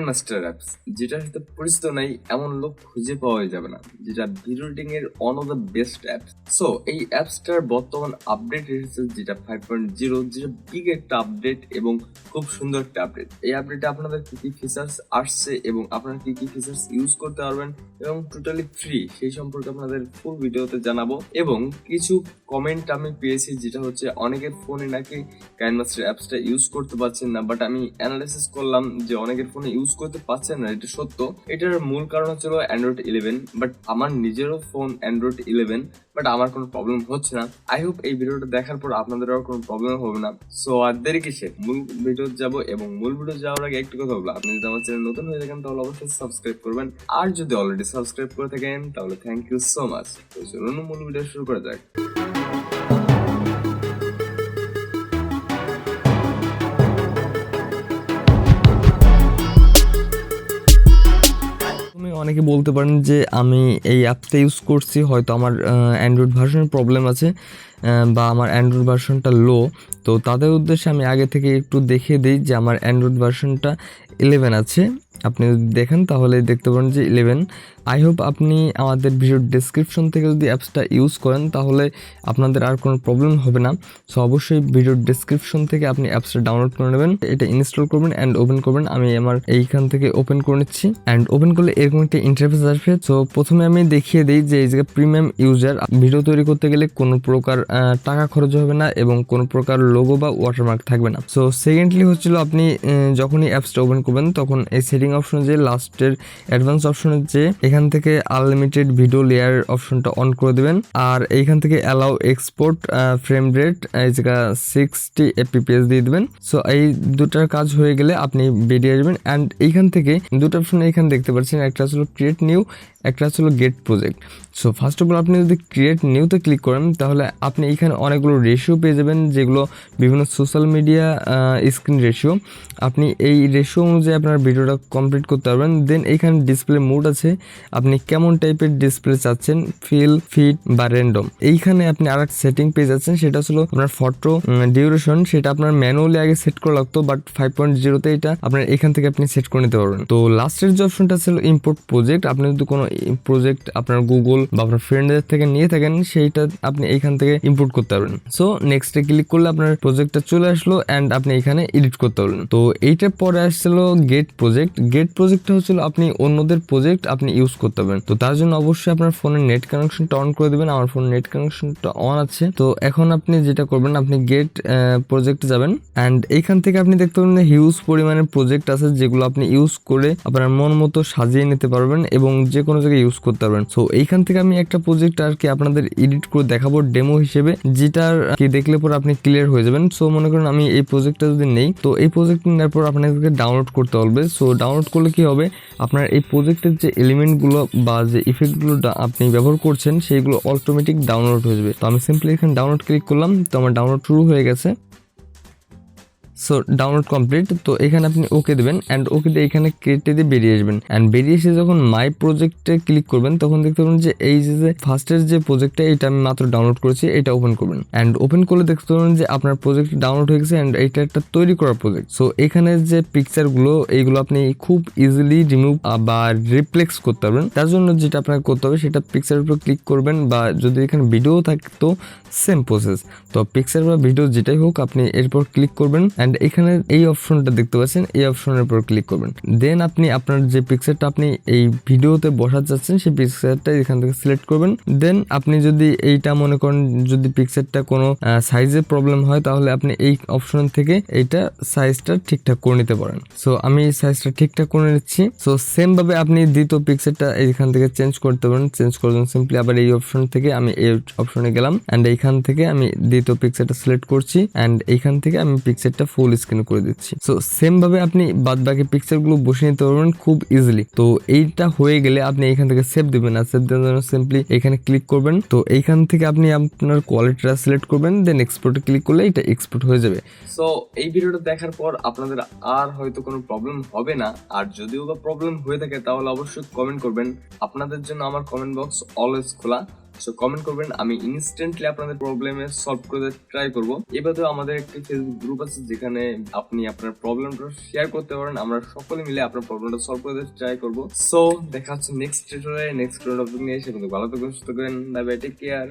KineMaster apps, যেটার সাথে পরিচিত নাই এমন লোক খুঁজে পাওয়াই যাবে না, যেটা ভিডিও এডিটিং এর one of the best apps. So এই অ্যাপসটার বর্তমান আপডেট এসেছে যেটা 5.0, যেটা বিগ একটা আপডেট এবং খুব সুন্দর একটা আপডেট। এই আপডেটে আপনাদের কি কি ফিচার্স আসছে এবং আপনারা কি কি ফিচার্স ইউজ করতে পারবেন এবং টোটালি ফ্রি, সেই সম্পর্কে আপনাদের ফুল ভিডিওতে জানাবো। এবং কিছু কমেন্ট আমি পেয়েছি যেটা হচ্ছে অনেকের ফোনে নাকি কাইনমাস্টার অ্যাপসটা ইউজ করতে পারছেন না, বাট আমি অ্যানালাইসিস করলাম যে অনেকের ফোনে ইউজ করতে পারছেন না, এটা সত্য। এটার মূল কারণ হচ্ছে অ্যান্ড্রয়েড 11, বাট আমার নিজেরও ফোন অ্যান্ড্রয়েড 11, বাট আমার কোনো প্রবলেম হচ্ছে না। আই হোপ এই ভিডিওটা দেখার পর আপনাদেরও কোনো প্রবলেম হবে না। সো আর দেরি কিসের, মূল ভিডিও যাবো। এবং মূল ভিডিও যাওয়ার আগে একটু কথা বলবো, আপনি যদি আমার চ্যানেল নতুন হয়ে থাকেন তাহলে অবশ্যই সাবস্ক্রাইব করবেন, আর যদি অলরেডি সাবস্ক্রাইব করে থাকেন তাহলে থ্যাংক ইউ সো মাচ। তো চলুন মূল ভিডিও শুরু করা যাক। অনেকে বলতে পারেন যে আমি এই অ্যাপটা ইউজ করছি, হয়তো আমার অ্যান্ড্রয়েড ভার্সনের প্রবলেম আছে বা আমার অ্যান্ড্রয়েড ভার্সনটা লো। তো তাদের উদ্দেশ্যে আমি আগে থেকে একটু দেখিয়ে দিই যে আমার অ্যান্ড্রয়েড ভার্সনটা 11 আছে। আপনি যদি দেখেন তাহলে দেখতে পারেন যে 11। আই হোপ আপনি আমাদের ভিডিওর ডেসক্রিপশন থেকে যদি অ্যাপসটা ইউজ করেন তাহলে আপনাদের আর কোনো প্রবলেম হবে না। সো অবশ্যই ভিডিওর ডেসক্রিপশন থেকে আপনি অ্যাপসটা ডাউনলোড করে নেবেন, এটা ইনস্টল করবেন অ্যান্ড ওপেন করবেন। আমি আমার এইখান থেকে ওপেন করে নিচ্ছি অ্যান্ড ওপেন করলে এরকম একটা ইন্টারফেস আসবে। সো প্রথমে আমি দেখিয়ে দিই যে এই জায়গায় প্রিমিয়াম ইউজার, ভিডিও তৈরি করতে গেলে কোনো প্রকার টাকা খরচ হবে না এবং কোনো প্রকার লোগো বা ওয়াটারমার্ক থাকবে না। সো সেকেন্ডলি হচ্ছিল আপনি যখনই অ্যাপসটা ওপেন করবেন তখন এই সেটিং অপশনে যে লাস্টের অ্যাডভান্স অপশনে যে এখান থেকে আনলিমিটেড ভিডিও লেয়ার অপশনটা অন করে দেবেন, আর এইখান থেকে অ্যালাউ এক্সপোর্ট ফ্রেম রেট এই জায়গা 60 fps দিয়ে দেবেন। সো এই দুটার কাজ হয়ে গেলে আপনি বেরিয়ে আসবেন অ্যান্ড এইখান থেকে দুটো অপশন এখানে দেখতে পাচ্ছেন, একটা হলো ক্রিয়েট নিউ, একটা হলো get project. So first of all আপনি যদি ক্রিয়েট নিউতে ক্লিক করেন তাহলে আপনি এখানে অনেকগুলো রেশিও পেয়ে যাবেন, যেগুলো বিভিন্ন সোশ্যাল মিডিয়া স্ক্রিন রেশিও। আপনি এই রেশিও অনুযায়ী আপনার ভিডিওটা কমপ্লিট করতে পারবেন। দেন এইখানে ডিসপ্লে মোড আছে, আপনি কেমন টাইপের ডিসপ্লে চাচ্ছেন, ফিল, ফিট বা র্যান্ডম। এইখানে আপনি আর একটা সেটিং পেয়ে যাচ্ছেন, সেটা হলো আপনার ফটো ডিউরেশন। সেটা আপনার ম্যানুয়ালি আগে সেট করা লাগতো, বাট 5.0তে এটা আপনার এখান থেকে আপনি সেট করে নিতে পারবেন। তো লাস্টের যে অপশনটা ছিল ইম্পোর্ট প্রজেক্ট, আপনি যদি কোনো প্রজেক্ট আপনার গুগল বা আপনার ফ্রেন্ডদের থেকে নিয়ে থাকেন সেইটা আপনি এইখান থেকে ইম্পোর্ট করতে পারবেন। সো নেক্সটে ক্লিক করলে আপনার প্রজেক্টটা চলে আসলো অ্যান্ড আপনি এখানে এডিট করতে পারবেন। তো এইটার পরে আসছিল গেট প্রজেক্ট। গেট প্রজেক্টটা হচ্ছিল আপনি অন্যদের প্রজেক্ট আপনি ইউজ করতে পারবেন। তো তার জন্য অবশ্যই আপনার ফোনের নেট কানেকশনটা অন করে দেবেন। আমার ফোনের নেট কানেকশনটা অন আছে। তো এখন আপনি যেটা করবেন, আপনি গেট প্রজেক্টে যাবেন অ্যান্ড এইখান থেকে আপনি দেখতে পাবেন হিউজ পরিমাণের প্রজেক্ট আছে, যেগুলো আপনি ইউজ করে আপনার মন মতো সাজিয়ে নিতে পারবেন এবং যে কোনো জায়গায় ইউজ করতে পারবেন। সো এইখান থেকে আমি একটা প্রজেক্ট আর কি আপনাদের এডিট করে দেখাবো ডেমো হিসেবে, যেটার কি দেখলে পর আপনি ক্লিয়ার হয়ে যাবেন। সো মনে করেন আমি এই প্রজেক্টটা যদি নেই, তো এই প্রজেক্ট নেওয়ার পর আপনাদেরকে ডাউনলোড করতে হবে। সো ডাউনলোড করলে কি হবে, আপনার এই প্রজেক্টের যে এলিমেন্টগুলো বা যে ইফেক্টগুলো আপনি ব্যবহার করছেন সেইগুলো অটোমেটিক ডাউনলোড হয়ে যাবে। তো আমি সিম্পলি এখানে ডাউনলোড ক্লিক করলাম, তো আমার ডাউনলোড শুরু হয়ে গেছে। So download complete. তো এখানে আপনি ওকে দেবেন অ্যান্ড ওকে দিয়ে এখানে কেটে দিয়ে বেরিয়ে আসবেন অ্যান্ড বেরিয়ে এসে যখন মাই প্রজেক্টে ক্লিক করবেন তখন দেখতে পাবেন যে এই যে ফার্স্টের যে প্রজেক্টটা এটা আমি মাত্র ডাউনলোড করেছি, এটা ওপেন করবেন অ্যান্ড ওপেন করলে দেখতে পাবেন যে আপনার প্রজেক্ট ডাউনলোড হয়ে গেছে অ্যান্ড এটা একটা তৈরি করা প্রজেক্ট। সো এখানে যে পিকচারগুলো এইগুলো আপনি খুব ইজিলি রিমুভ বা রিপ্লেক্স করতে পারবেন। তার জন্য যেটা আপনাকে করতে হবে সেটা পিকচারের উপর ক্লিক করবেন, বা যদি এখানে ভিডিও থাকতো সেম প্রসেস। তো পিকচার বা ভিডিও যেটাই হোক আপনি এরপর ক্লিক করবেন অ্যান্ড এখানে এই অপশনটা দেখতে পাচ্ছেন, এই অপশনের উপর ক্লিক করবেন। দেন আপনি আপনার যে পিকচারটা আপনি এই ভিডিওতে বসাতে চাচ্ছেন সেই পিকচারটা এখান থেকে সিলেক্ট করবেন। দেন আপনি যদি এইটা মনে করেন যদি পিকচারটা কোনো সাইজের প্রবলেম হয় তাহলে আপনি এই অপশন থেকে এইটা সাইজটা ঠিকঠাক করে নিতে পারেন। সো আমি সাইজটা ঠিকঠাক করে নিচ্ছি। সো সেম ভাবে আপনি দ্বিতীয় পিকচারটা এইখান থেকে চেঞ্জ করতে পারেন। চেঞ্জ করার জন্য সিম্পলি আবার এই অপশন থেকে আমি এই অপশনে গেলাম অ্যান্ড এইখান থেকে আমি দ্বিতীয় পিকচারটা সিলেক্ট করছি অ্যান্ড এইখান থেকে আমি পিকচারটা ফুল স্ক্রিন করে দিচ্ছি। সো সেম ভাবে আপনি বাদ বাকি পিকচার গুলো বসিয়ে নিতে পারবেন খুব ইজিলি। তো এইটা হয়ে গেলে আপনি এখান থেকে সেভ দিবেন, আর সেভ দেওয়ার জন্য সিম্পলি এখানে ক্লিক করবেন। তো এইখান থেকে আপনি আপনার কোয়ালিটিটা সিলেক্ট করবেন, দেন এক্সপোর্টে ক্লিক করলে এটা এক্সপোর্ট হয়ে যাবে। সো এই ভিডিওটা দেখার পর আপনাদের আর হয়তো কোনো প্রবলেম হবে না, আর যদিও বা প্রবলেম হয়ে থাকে তাহলে অবশ্যই কমেন্ট করবেন। আপনাদের জন্য আমার কমেন্ট বক্স অলওয়েজ খোলা। সো কমেন্ট করবেন, আমি ইনস্ট্যান্টলি আপনাদের প্রবলেমে সলভ করতে ট্রাই করব। এবারেও আমাদের একটি ফেসবুক গ্রুপ আছে যেখানে আপনি আপনার প্রবলেমটা শেয়ার করতে পারেন, আমরা সকলে মিলে আপনার প্রবলেমটা সলভ করতে ট্রাই করব। সো দেখা হচ্ছে নেক্সট টিউটোরিয়ালে নেক্সট কোনো টপিক নিয়ে এসে, কিন্তু ভালো থাকবেন, সুস্থ থাকবেন, বাই বাই, টেক কেয়ার।